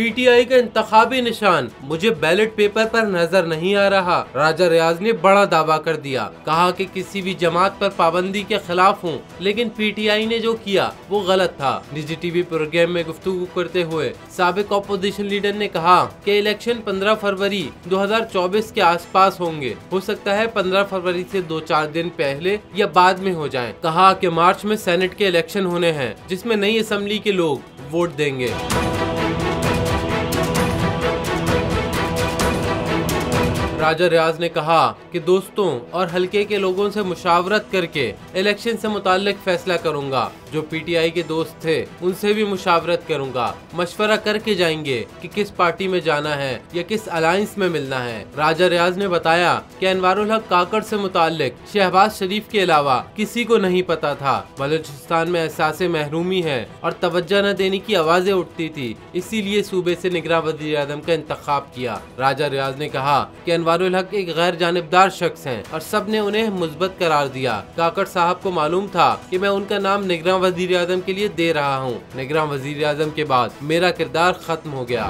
PTI का इंतखाबी निशान मुझे बैलेट पेपर पर नजर नहीं आ रहा। राजा रियाज ने बड़ा दावा कर दिया, कहा कि किसी भी जमात पर पाबंदी के खिलाफ हूँ, लेकिन पीटीआई ने जो किया वो गलत था। निजी टीवी प्रोग्राम में गुफ्तगू करते हुए साबिक अपोजिशन लीडर ने कहा कि इलेक्शन 15 फरवरी 2024 के आसपास होंगे। हो सकता है 15 फरवरी से 2-4 दिन पहले या बाद में हो जाएं। कहा कि मार्च में सेनेट के इलेक्शन होने हैं, जिसमें नई असेंबली के लोग वोट देंगे। राजा रियाज ने कहा कि दोस्तों और हलके के लोगों से मुशावरत करके इलेक्शन से मुताल्लिक फैसला करूंगा। जो पीटीआई के दोस्त थे उनसे भी मुशावरत करूंगा, मशवरा करके जाएंगे कि किस पार्टी में जाना है या किस अलायंस में मिलना है। राजा रियाज ने बताया कि अनवारुल हक काकड़ से मुताल्लिक शहबाज शरीफ के अलावा किसी को नहीं पता था। बलूचिस्तान में एहसास महरूमी है और तवज्जो न देने की आवाजें उठती थी, इसीलिए सूबे से निगरान वज़ीर आज़म का इंतखाब किया। राजा रियाज ने कहा कि अनवारुल हक एक गैर जानिबदार शख्स हैं और सब ने उन्हें मुस्बत करार दिया। काकड़ साहब को मालूम था कि मैं उनका नाम निगरान वज़ीर आज़म के लिए दे रहा हूँ। निगरान वज़ीर आज़म के बाद मेरा किरदार खत्म हो गया।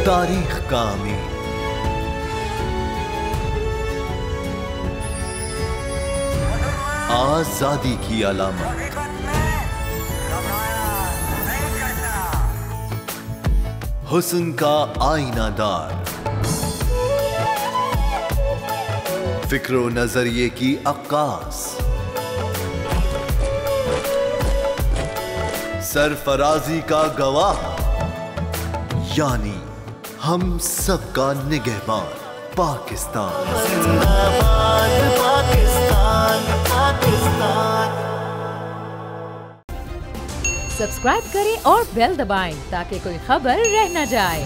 तारीख का अमीर, आजादी की अलामत, हुस्न का आईनादार, फिक्रो नजरिए की अक्कास, सरफराजी का गवाह, यानी हम सबका निगहबान पाकिस्तान। जिंदाबाद पाकिस्तान, पाकिस्तान। सब्सक्राइब करें और बेल दबाएं ताकि कोई खबर रह न जाए।